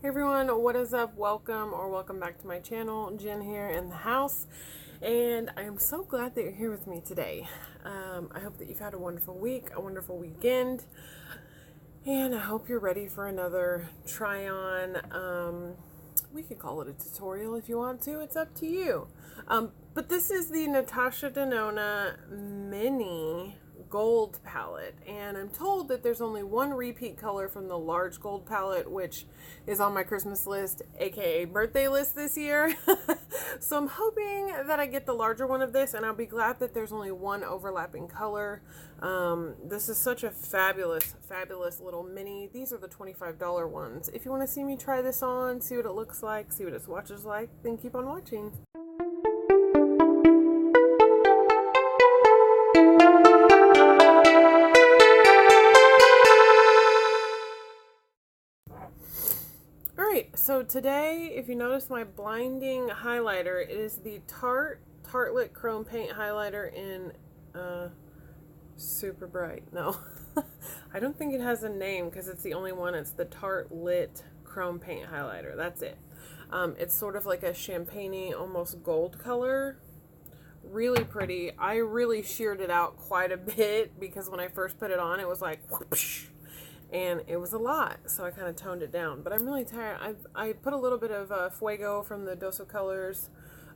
Hey everyone, what is up? Welcome back to my channel. Jen here in the house, and I am so glad that you're here with me today. I hope that you've had a wonderful week, a wonderful weekend, and I hope you're ready for another try on. We could call it a tutorial if you want to, it's up to you. But this is the Natasha Denona mini gold palette, and I'm told that there's only one repeat color from the large gold palette, which is on my Christmas list, aka birthday list this year. So I'm hoping that I get the larger one of this, and I'll be glad that there's only one overlapping color. This is such a fabulous little mini. These are the $25 ones. If you want to see me try this on, see what it looks like, see what it swatches like, then keep on watching. So today, if you notice my blinding highlighter, it is the Tartelette Chrome Paint Highlighter in Super Bright. No, I don't think it has a name because it's the only one. It's the Tartelette Chrome Paint Highlighter. That's it. It's sort of like a champagne-y, almost gold color. Really pretty. I really sheared it out quite a bit because when I first put it on, it was like whoosh. And it was a lot, so I kind of toned it down. But I'm really tired. I put a little bit of Fuego from the Doso Colors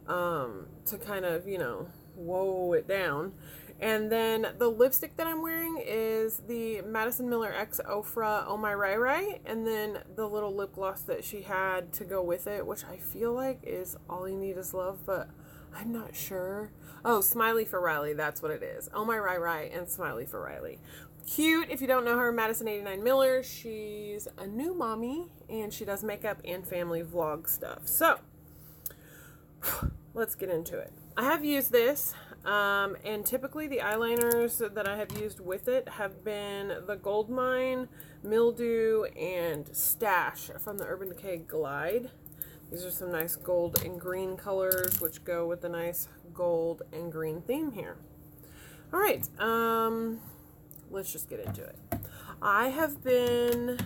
to kind of, you know, whoa it down. And then the lipstick that I'm wearing is the Madison Miller X Ofra Oh My Rai Rai. And then the little lip gloss that she had to go with it, which I feel like is All You Need Is Love, but I'm not sure. Oh, Smiley for Riley, that's what it is. Oh My Rai Rai and Smiley for Riley. Cute. If you don't know her, Madison 89 Miller, she's a new mommy and she does makeup and family vlog stuff. So let's get into it. I have used this and typically the eyeliners that I have used with it have been the Goldmine, Mildew, and Stash from the Urban Decay Glide. These are some nice gold and green colors which go with the nice gold and green theme here. All right, let's just get into it. I have been,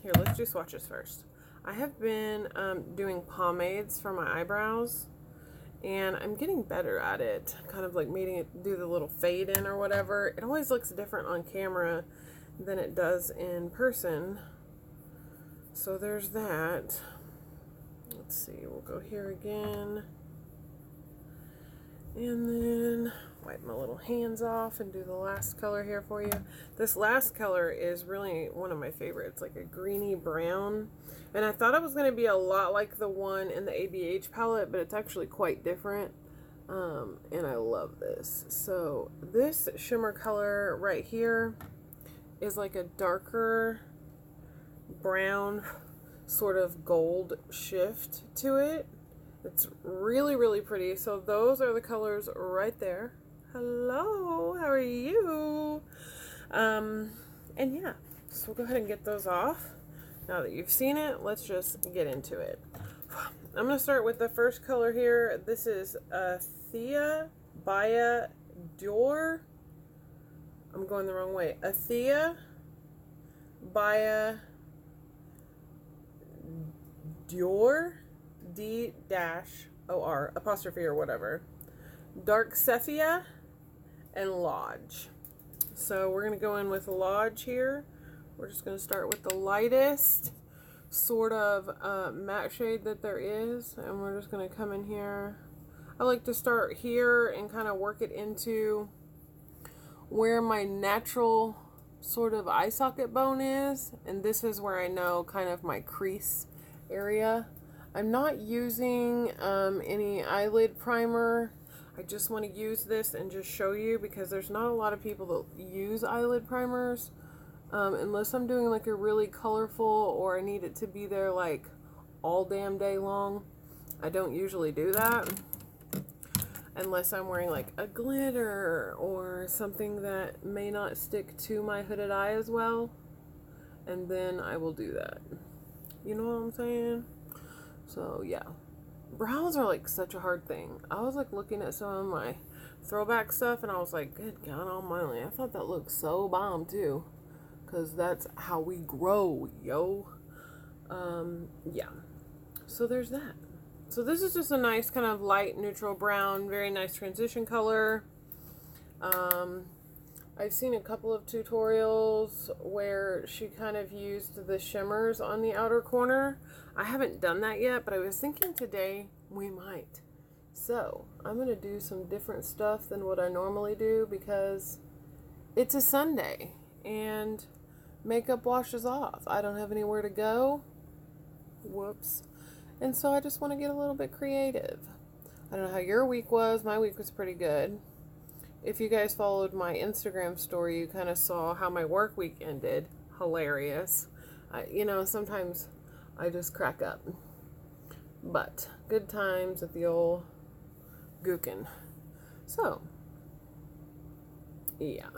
here, let's do swatches first. I have been doing pomades for my eyebrows, and I'm getting better at it. Kind of like making it do the little fade in or whatever. It always looks different on camera than it does in person. So there's that. Let's see, we'll go here again. And then wipe my little hands off and do the last color here for you. This last color is really one of my favorites, like a greeny brown. And I thought it was going to be a lot like the one in the ABH palette, but it's actually quite different. And I love this. So this shimmer color right here is like a darker brown sort of gold shift to it. It's really, really pretty. So those are the colors right there. Hello, how are you? And yeah, so we'll go ahead and get those off. Now that you've seen it, let's just get into it. I'm going to start with the first color here. This is Athea Baya Dior. I'm going the wrong way. Athea Baya Dior. D-O-R apostrophe or whatever. Dark Sepia and Lodge. So we're going to go in with Lodge here. We're just going to start with the lightest sort of matte shade that there is, and we're just going to come in here. I like to start here and kind of work it into where my natural sort of eye socket bone is, and this is where I know kind of my crease area. I'm not using any eyelid primer. I just want to use this and just show you because there's not a lot of people that use eyelid primers unless I'm doing like a really colorful or I need it to be there like all damn day long. I don't usually do that unless I'm wearing like a glitter or something that may not stick to my hooded eye as well, and then I will do that. You know what I'm saying? So yeah, brows are like such a hard thing. I was like looking at some of my throwback stuff and I was like, good God almighty, I thought that looked so bomb too, because that's how we grow, yo. Yeah. So there's that. So this is just a nice kind of light neutral brown, very nice transition color. I've seen a couple of tutorials where she kind of used the shimmers on the outer corner. I haven't done that yet, but I was thinking today we might. So I'm going to do some different stuff than what I normally do because it's a Sunday and makeup washes off. I don't have anywhere to go. Whoops. And so I just want to get a little bit creative. I don't know how your week was. My week was pretty good. If you guys followed my Instagram story, you kind of saw how my work week ended. Hilarious. You know, sometimes I just crack up. But good times at the old gookin. So, yeah.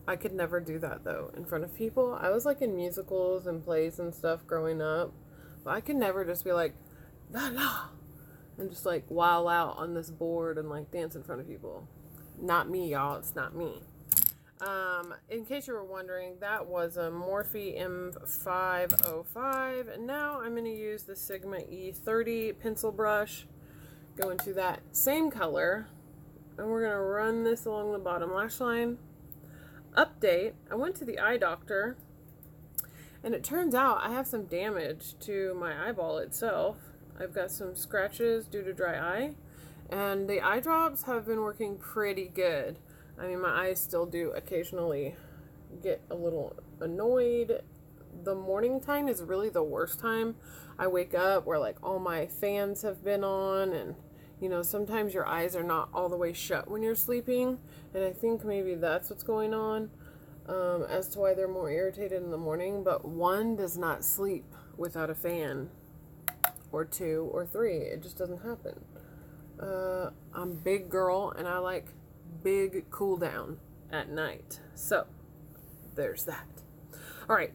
I could never do that, though, in front of people. I was, like, in musicals and plays and stuff growing up. But I could never just be like, la la, and just like wow out on this board and like dance in front of people. Not me, y'all. It's not me. In case you were wondering, that was a Morphe M505, and now I'm going to use the Sigma E30 pencil brush. Go into that same color, and we're going to run this along the bottom lash line. Update, I went to the eye doctor, and it turns out I have some damage to my eyeball itself. I've got some scratches due to dry eye, and the eye drops have been working pretty good. I mean, my eyes still do occasionally get a little annoyed. The morning time is really the worst time. I wake up where like all my fans have been on, and you know, sometimes your eyes are not all the way shut when you're sleeping, and I think maybe that's what's going on as to why they're more irritated in the morning. But one does not sleep without a fan, or two, or three. It just doesn't happen. I'm a big girl, and I like big cool down at night. So, there's that. All right.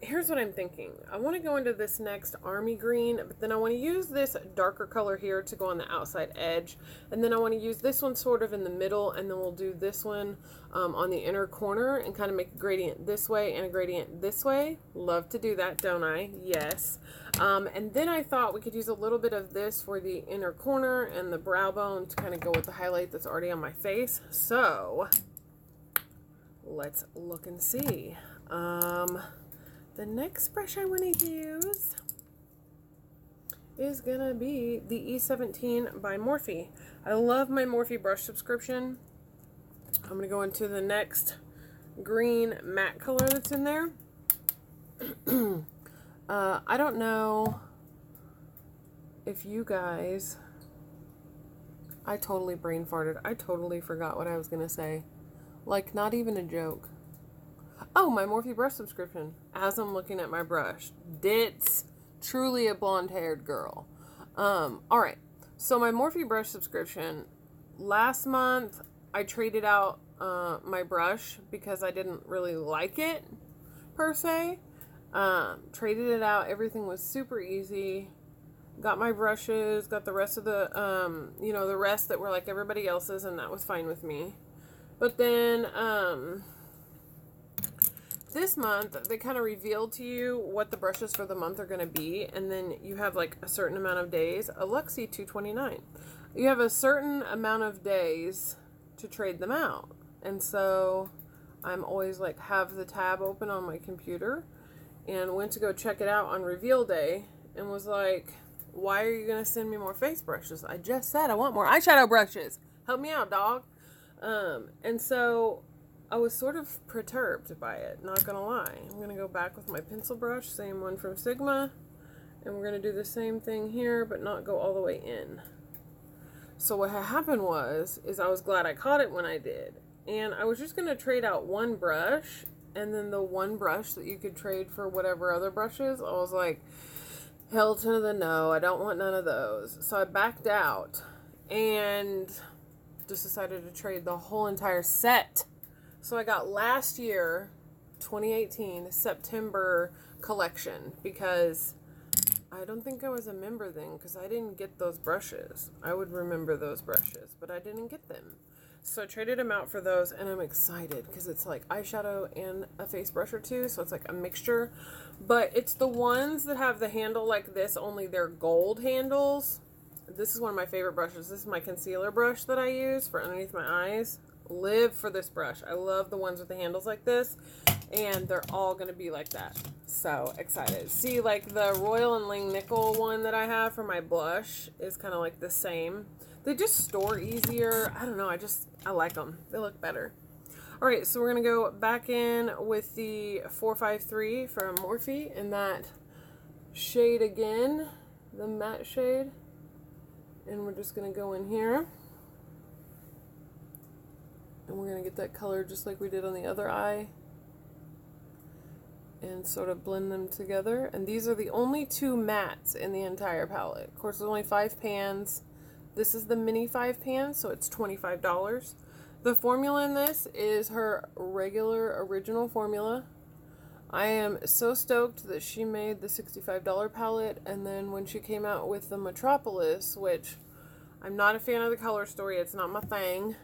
Here's what I'm thinking. I want to go into this next army green, but then I want to use this darker color here to go on the outside edge. And then I want to use this one sort of in the middle, and then we'll do this one on the inner corner and kind of make a gradient this way and a gradient this way. Love to do that, don't I? Yes. And then I thought we could use a little bit of this for the inner corner and the brow bone to kind of go with the highlight that's already on my face. So, let's look and see. The next brush I want to use is gonna be the E17 by Morphe. I love my Morphe brush subscription. I'm gonna go into the next green matte color that's in there. I don't know if you guys, I totally brain farted. I totally forgot what I was gonna say. Like, not even a joke. Oh, my Morphe brush subscription. As I'm looking at my brush. It's truly a blonde-haired girl. Alright. So my Morphe brush subscription, last month I traded out my brush because I didn't really like it, per se. Traded it out. Everything was super easy. Got my brushes, got the rest of the, you know, the rest that were like everybody else's, and that was fine with me. But then, this month, they kind of revealed to you what the brushes for the month are going to be, and then you have like a certain amount of days. A Luxie $2.29. You have a certain amount of days to trade them out, and so I'm always like have the tab open on my computer, and went to go check it out on reveal day, and was like, "Why are you going to send me more face brushes? I just said I want more eyeshadow brushes. Help me out, dog." And so I was sort of perturbed by it, not gonna lie. I'm gonna go back with my pencil brush, same one from Sigma, and we're gonna do the same thing here, but not go all the way in. So what had happened is I was glad I caught it when I did, and I was just gonna trade out one brush, and then the one brush that you could trade for whatever other brushes, I was like, hell to the no, I don't want none of those. So I backed out, and just decided to trade the whole entire set. So I got last year, 2018, September collection, because I don't think I was a member then, because I didn't get those brushes. I would remember those brushes, but I didn't get them. So I traded them out for those, and I'm excited because it's like eyeshadow and a face brush or two, so it's like a mixture. But it's the ones that have the handle like this, only they're gold handles. This is one of my favorite brushes. This is my concealer brush that I use for underneath my eyes. Live for this brush. I love the ones with the handles like this, and they're all going to be like that. So excited. See, like the Royal and Ling Nickel one that I have for my blush is kind of like the same. They just store easier. I don't know. I like them. They look better. All right, so we're going to go back in with the 453 from Morphe in that shade again, the matte shade. And we're just going to go in here. And we're going to get that color just like we did on the other eye. And sort of blend them together. And these are the only two mattes in the entire palette. Of course, there's only 5 pans. This is the mini 5 pan, so it's $25. The formula in this is her regular original formula. I am so stoked that she made the $65 palette, and then when she came out with the Metropolis, which I'm not a fan of the color story, it's not my thing,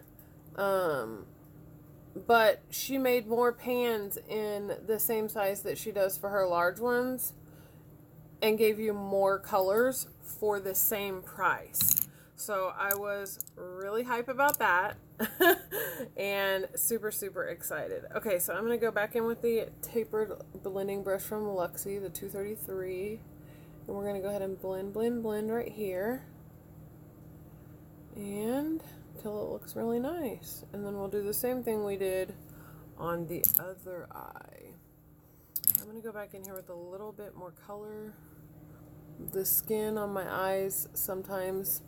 but she made more pans in the same size that she does for her large ones and gave you more colors for the same price. So I was really hype about that and super, super excited. Okay, so I'm going to go back in with the tapered blending brush from Luxie, the 233. And we're going to go ahead and blend, blend, blend right here. And until it looks really nice. And then we'll do the same thing we did on the other eye. I'm going to go back in here with a little bit more color. The skin on my eyes, sometimes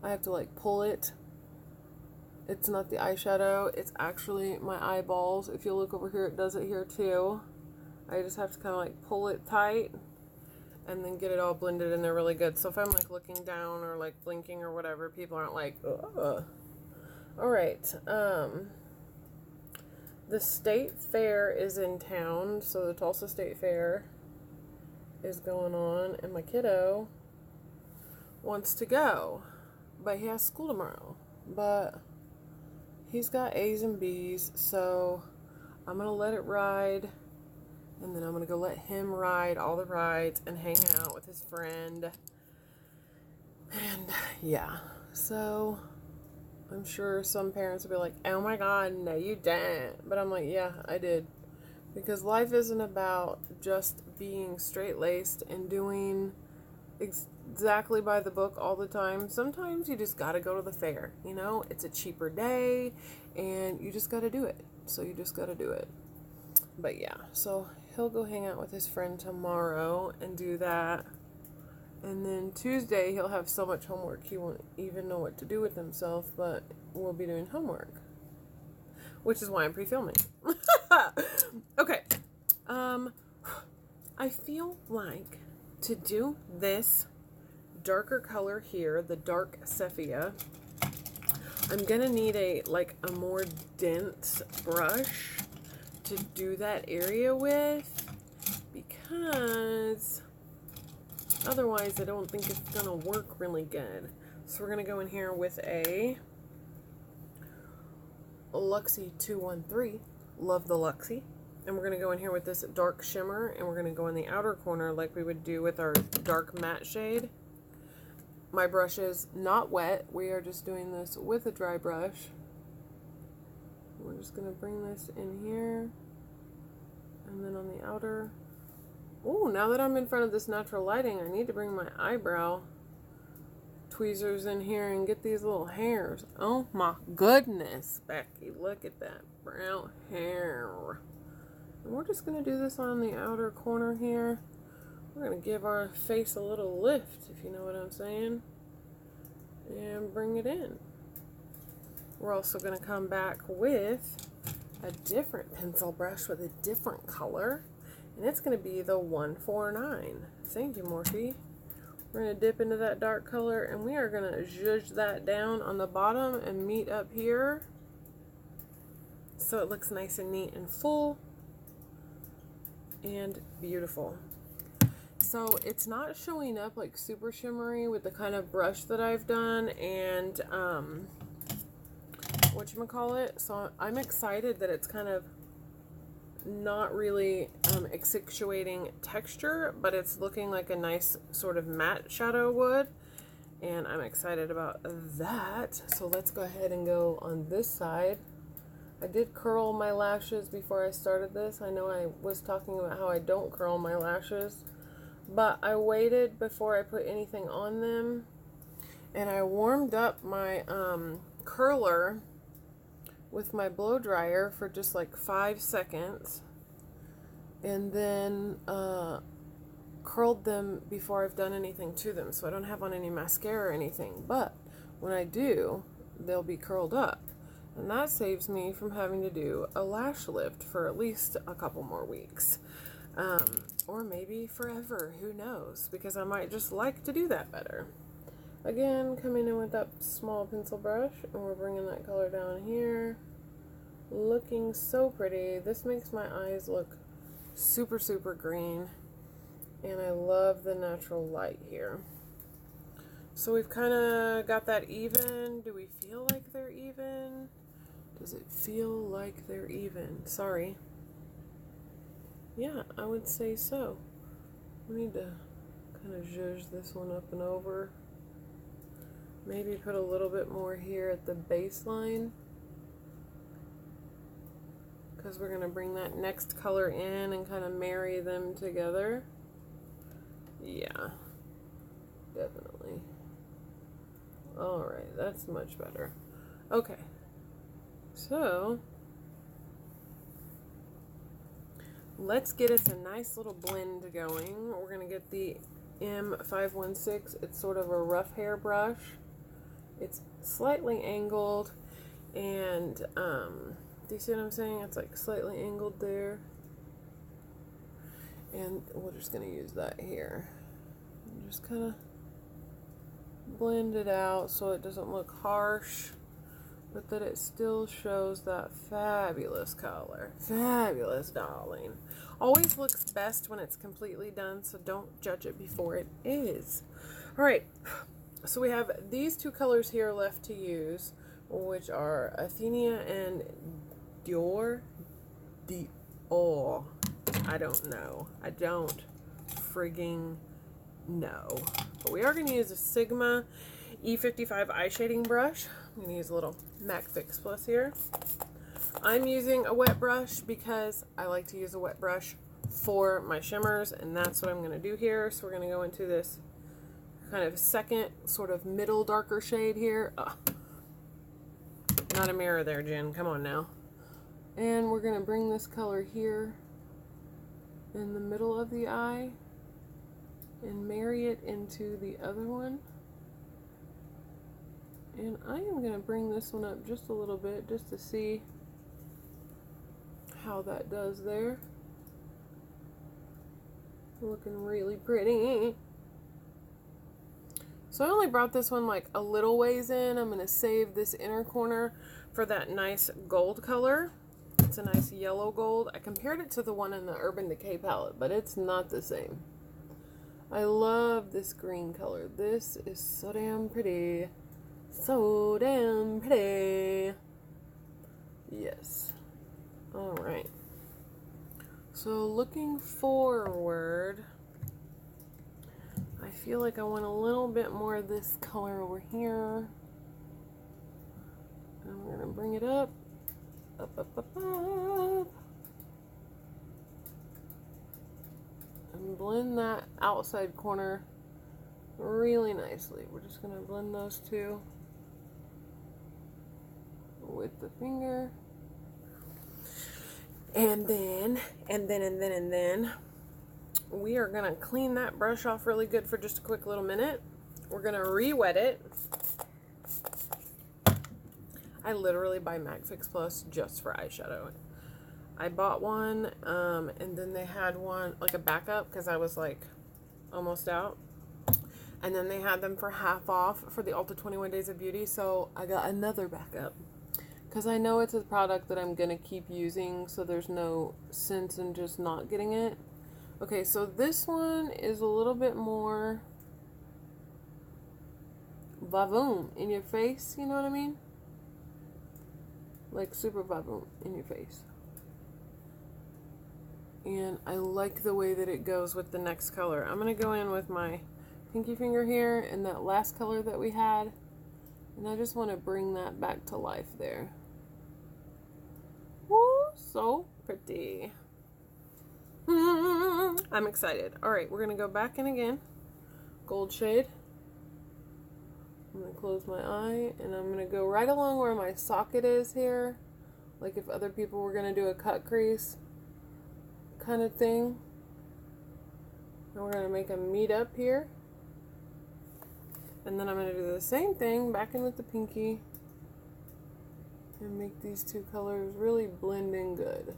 I have to like pull it. It's not the eyeshadow, it's actually my eyeballs. If you look over here, it does it here too. I just have to kind of like pull it tight and then get it all blended in there really good. So if I'm like looking down or like blinking or whatever, people aren't like, ugh. All right. The State Fair is in town, so the Tulsa State Fair is going on, and my kiddo wants to go, but he has school tomorrow. But he's got A's and B's, so I'm gonna let it ride, and then I'm gonna go let him ride all the rides and hang out with his friend. And yeah, so I'm sure some parents will be like, oh my god, no you didn't. But I'm like, yeah, I did. Because life isn't about just being straight-laced and doing exactly by the book all the time. Sometimes you just gotta go to the fair, you know? It's a cheaper day, and you just gotta do it. So you just gotta do it. But yeah, so he'll go hang out with his friend tomorrow and do that. And then Tuesday, he'll have so much homework, he won't even know what to do with himself, but we'll be doing homework. Which is why I'm pre-filming. Okay. I feel like to do this darker color here, the dark sepia, I'm gonna need a more dense brush to do that area with, because otherwise I don't think it's gonna work really good. So we're gonna go in here with a Luxie 213, love the Luxie, and we're going to go in here with this dark shimmer, and we're going to go in the outer corner like we would do with our dark matte shade. My brush is not wet, we are just doing this with a dry brush. We're just going to bring this in here, and then on the outer. Oh, now that I'm in front of this natural lighting, I need to bring my eyebrow tweezers in here and get these little hairs. Oh my goodness, Becky, look at that brown hair. And we're just going to do this on the outer corner here. We're going to give our face a little lift, if you know what I'm saying, and bring it in. We're also going to come back with a different pencil brush with a different color, and it's going to be the 149. Thank you, Morphe. We're going to dip into that dark color, and we are going to zhuzh that down on the bottom and meet up here so it looks nice and neat and full and beautiful. So it's not showing up like super shimmery with the kind of brush that I've done, and whatchamacallit. So I'm excited that it's kind of not really accentuating texture, but it's looking like a nice sort of matte shadow would. And I'm excited about that. So let's go ahead and go on this side. I did curl my lashes before I started this. I know I was talking about how I don't curl my lashes, but I waited before I put anything on them. And I warmed up my curler with my blow dryer for just like 5 seconds, and then curled them before I've done anything to them, so I don't have on any mascara or anything. But when I do, they'll be curled up, and that saves me from having to do a lash lift for at least a couple more weeks, or maybe forever, who knows, because I might just like to do that better. Again, coming in with that small pencil brush, and we're bringing that color down here. Looking so pretty. This makes my eyes look super, super green. And I love the natural light here. So we've kind of got that even. Do we feel like they're even? Does it feel like they're even? Sorry. Yeah, I would say so. We need to kind of zhuzh this one up and over. Maybe put a little bit more here at the baseline, because we're going to bring that next color in and kind of marry them together. Yeah, definitely. Alright, that's much better. Okay, so let's get us a nice little blend going. We're going to get the M516. It's sort of a rough hair brush. It's slightly angled, and do you see what I'm saying? It's like slightly angled there, and we're just going to use that here and just kind of blend it out so it doesn't look harsh, but that it still shows that fabulous color. Fabulous, darling. Always looks best when it's completely done, so don't judge it before it is. All right. So we have these two colors here left to use, which are Athenia and Dior. I don't know. I don't frigging know. But we are going to use a Sigma E55 eye shading brush. I'm going to use a little MAC Fix Plus here. I'm using a wet brush because I like to use a wet brush for my shimmers, and that's what I'm going to do here. So we're going to go into this kind of second sort of middle darker shade here. Not a mirror there, Jen. Come on now. And we're going to bring this color here in the middle of the eye and marry it into the other one. And I am going to bring this one up just a little bit just to see how that does there. Looking really pretty. So I only brought this one like a little ways in. I'm going to save this inner corner for that nice gold color. It's a nice yellow gold. I compared it to the one in the Urban Decay palette, but it's not the same. I love this green color. This is so damn pretty. So damn pretty. Yes. Alright. So looking forward, I feel like I want a little bit more of this color over here. And we're going to bring it up. Up, up, up, up. And blend that outside corner really nicely. We're just going to blend those two with the finger. And then we are going to clean that brush off really good for just a quick little minute. We're going to re-wet it. I literally buy MAC Fix Plus just for eyeshadow. I bought one, and then they had one, like a backup, because I was like almost out. And then they had them for half off for the Ulta 21 Days of Beauty, so I got another backup. Because I know it's a product that I'm going to keep using, so there's no sense in just not getting it. Okay, so this one is a little bit more vavoom in your face, you know what I mean? like super vibrant in your face. And I like the way that it goes with the next color. I'm going to go in with my pinky finger here and that last color that we had. And I just want to bring that back to life there. Woo, so pretty. I'm excited. Alright, we're going to go back in again. Gold shade. I'm going to close my eye and I'm going to go right along where my socket is here. Like if other people were going to do a cut crease kind of thing. And we're going to make them meet up here. And then I'm going to do the same thing back in with the pinky and make these two colors really blend in good.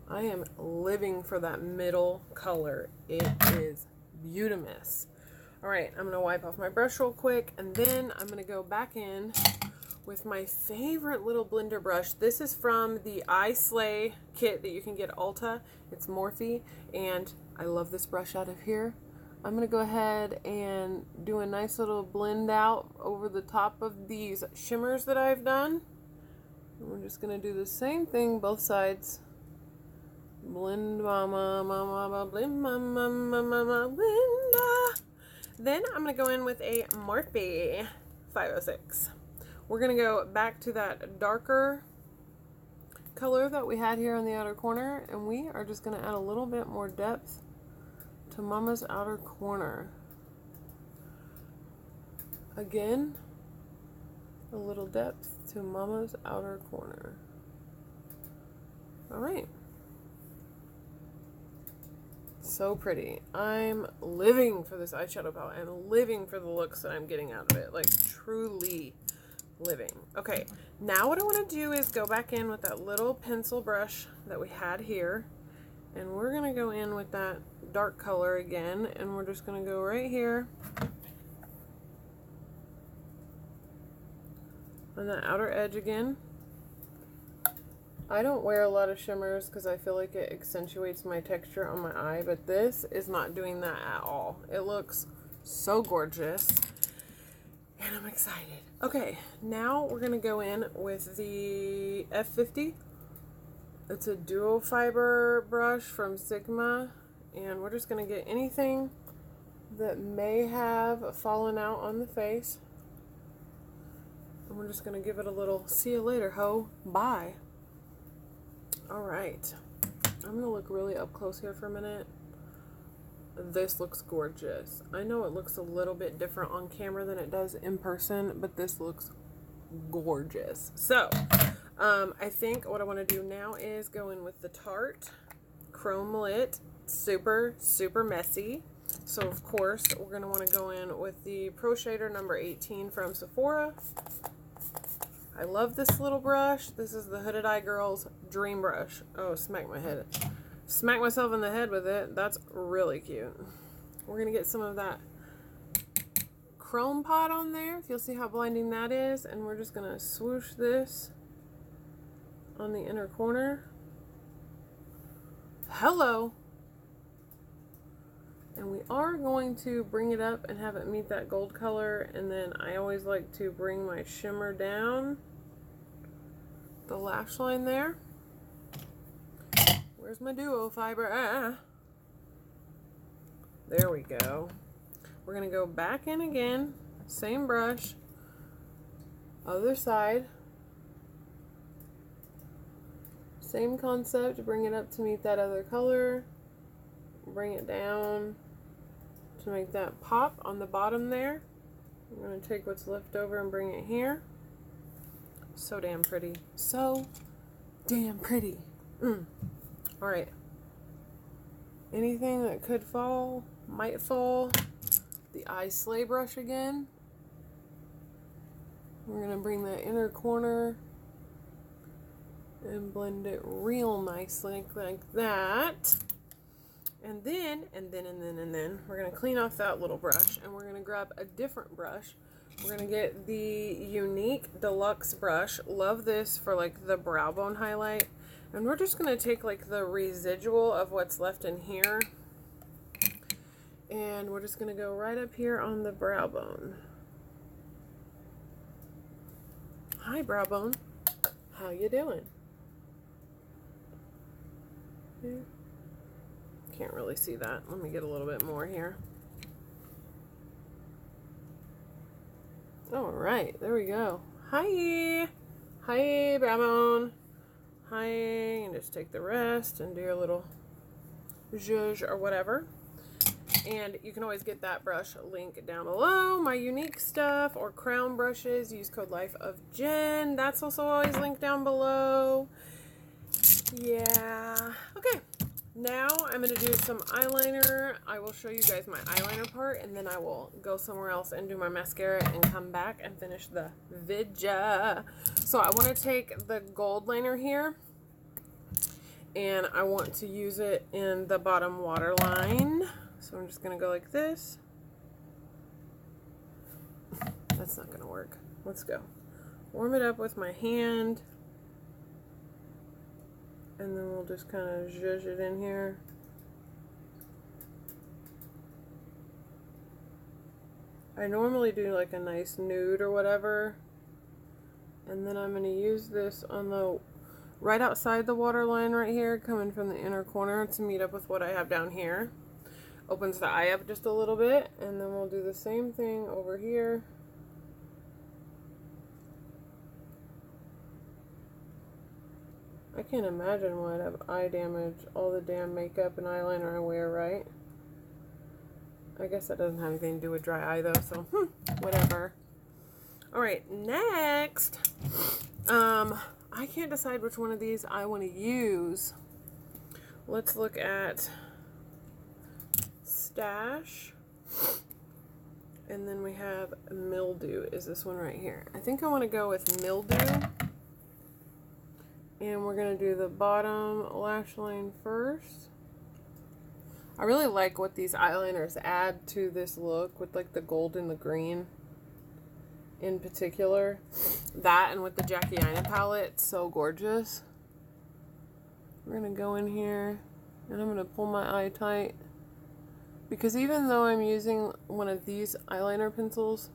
I am living for that middle color. It is beautimous. Alright, I'm going to wipe off my brush real quick and then I'm going to go back in with my favorite little blender brush. This is from the I Slay kit that you can get at Ulta. It's Morphe, and I love this brush out of here. I'm going to go ahead and do a nice little blend out over the top of these shimmers that I've done. And we're just going to do the same thing both sides. Blend, mama, mama, blend, mama, mama, mama, blend. Then I'm going to go in with a Morphe 506. We're going to go back to that darker color that we had here on the outer corner, and we are just going to add a little bit more depth to Mama's outer corner. Again, a little depth to Mama's outer corner. Alright. So pretty. I'm living for this eyeshadow palette. I'm living for the looks that I'm getting out of it. Like, truly living. Okay, now what I want to do is go back in with that little pencil brush that we had here, and we're going to go in with that dark color again, and we're just going to go right here on the outer edge again. I don't wear a lot of shimmers because I feel like it accentuates my texture on my eye, but this is not doing that at all. It looks so gorgeous. And I'm excited. Okay, now we're going to go in with the F50. It's a dual fiber brush from Sigma. And we're just going to get anything that may have fallen out on the face. And we're just going to give it a little, see you later, ho. Bye. Alright. I'm going to look really up close here for a minute. This looks gorgeous. I know it looks a little bit different on camera than it does in person, but this looks gorgeous. So, I think what I want to do now is go in with the Tarte Chrome Lit. Super, super messy. So, of course, we're going to want to go in with the Pro Shader number 18 from Sephora. I love this little brush. This is the Hooded Eye Girl's Dream Brush. Oh, smack my head. Smack myself in the head with it. That's really cute. We're going to get some of that chrome pot on there. If you'll see how blinding that is. And we're just going to swoosh this on the inner corner. Hello. And we are going to bring it up and have it meet that gold color. And then I always like to bring my shimmer down the lash line there. Where's my duo fiber? Ah. There we go. We're going to go back in again. Same brush. Other side. Same concept. Bring it up to meet that other color. Bring it down to make that pop on the bottom there. I'm going to take what's left over and bring it here. So damn pretty. So damn pretty. Alright. Anything that could fall, might fall. The I Slay brush again. We're going to bring that inner corner and blend it real nicely like that. And then, we're going to clean off that little brush and we're going to grab a different brush. We're going to get the Unique Deluxe brush. Love this for like the brow bone highlight. And we're just going to take like the residual of what's left in here. And we're just going to go right up here on the brow bone. Hi, brow bone. How you doing? Yeah. Can't really see that. Let me get a little bit more here. All right, there we go. Hi. Hi, brow bone. Hi. And just take the rest and do your little zhuzh or whatever. And you can always get that brush link down below. My unique stuff or crown brushes, use code LifeOfJenn. That's also always linked down below. Yeah. Okay. Now I'm going to do some eyeliner. I will show you guys my eyeliner part, and then I will go somewhere else and do my mascara and come back and finish the vidya. So I want to take the gold liner here, and I want to use it in the bottom waterline. So I'm just going to go like this. That's not going to work. Let's go. Warm it up with my hand. And then we'll just kind of zhuzh it in here. I normally do like a nice nude or whatever. And then I'm going to use this on the right outside the waterline right here, coming from the inner corner to meet up with what I have down here. Opens the eye up just a little bit, and then we'll do the same thing over here. I can't imagine why I'd have eye damage, all the damn makeup and eyeliner I wear, right? I guess that doesn't have anything to do with dry eye though, so whatever. Alright, next, I can't decide which one of these I want to use. Let's look at Stash, and then we have Mildew is this one right here. I think I want to go with Mildew, and we're going to do the bottom lash line first. I really like what these eyeliners add to this look with like the gold and the green in particular. That and with the Jackie Aina palette, it's so gorgeous. We're going to go in here, and I'm going to pull my eye tight. Because even though I'm using one of these eyeliner pencils,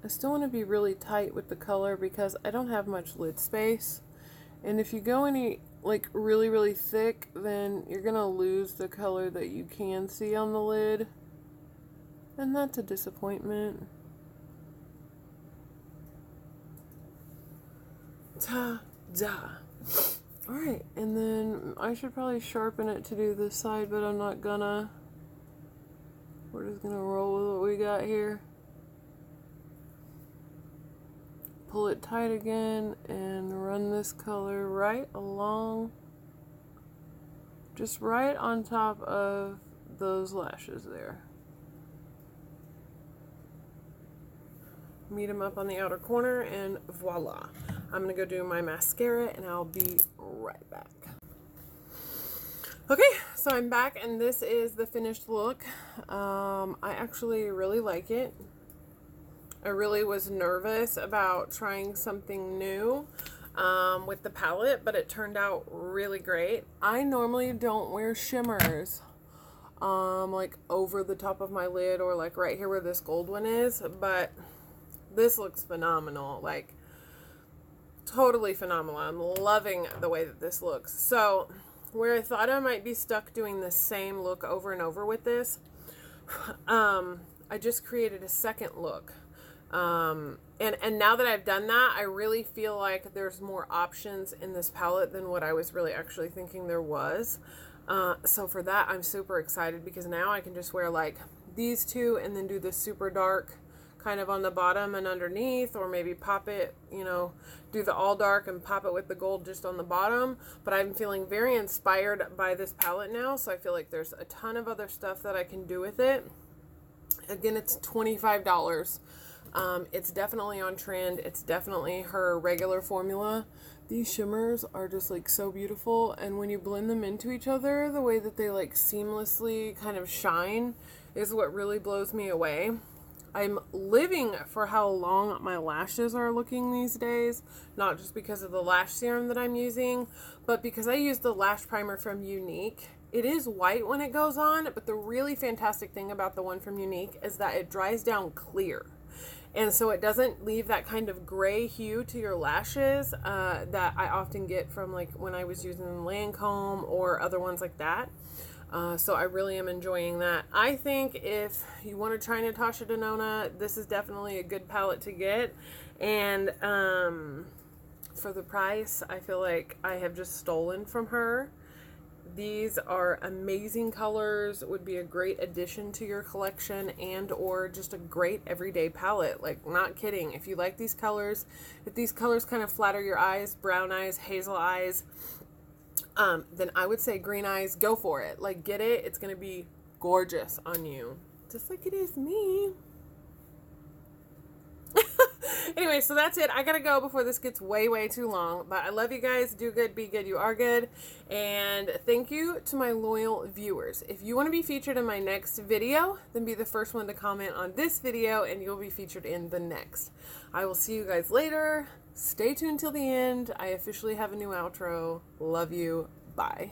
I still want to be really tight with the color because I don't have much lid space. And if you go any, like, really, really thick, then you're going to lose the color that you can see on the lid. And that's a disappointment. Ta-da! Alright, and then I should probably sharpen it to do this side, but I'm not gonna. We're just gonna roll with what we got here. Pull it tight again and run this color right along, just right on top of those lashes there. Meet them up on the outer corner, and voila. I'm gonna go do my mascara and I'll be right back. Okay, so I'm back and this is the finished look. I actually really like it. I really was nervous about trying something new with the palette, but it turned out really great. I normally don't wear shimmers like over the top of my lid or like right here where this gold one is, but this looks phenomenal. Like, totally phenomenal. I'm loving the way that this looks. So where I thought I might be stuck doing the same look over and over with this, I just created a second look. And now that I've done that, I really feel like there's more options in this palette than what I was really actually thinking there was. So for that, I'm super excited because now I can just wear like these two and then do the super dark kind of on the bottom and underneath, or maybe pop it, you know, do the all dark and pop it with the gold just on the bottom. But I'm feeling very inspired by this palette now, so I feel like there's a ton of other stuff that I can do with it. Again, it's $25. It's definitely on trend. It's definitely her regular formula. These shimmers are just like so beautiful, and when you blend them into each other, the way that they like seamlessly kind of shine is what really blows me away. I'm living for how long my lashes are looking these days, not just because of the lash serum that I'm using, but because I use the lash primer from Unique. It is white when it goes on, but the really fantastic thing about the one from Unique is that it dries down clear. And so it doesn't leave that kind of gray hue to your lashes that I often get from like when I was using Lancome or other ones like that. So I really am enjoying that. I think if you want to try Natasha Denona, this is definitely a good palette to get. And for the price, I feel like I have just stolen from her. These are amazing colors, would be a great addition to your collection and or just a great everyday palette. Like, not kidding. If you like these colors, if these colors kind of flatter your eyes, brown eyes, hazel eyes, then I would say green eyes, go for it. Like, get it. It's going to be gorgeous on you. Just like it is me. Anyway, so that's it. I gotta go before this gets way too long. But I love you guys. Do good, be good, you are good. And thank you to my loyal viewers. If you want to be featured in my next video, then be the first one to comment on this video and you'll be featured in the next. I will see you guys later. Stay tuned till the end. I officially have a new outro. Love you. Bye.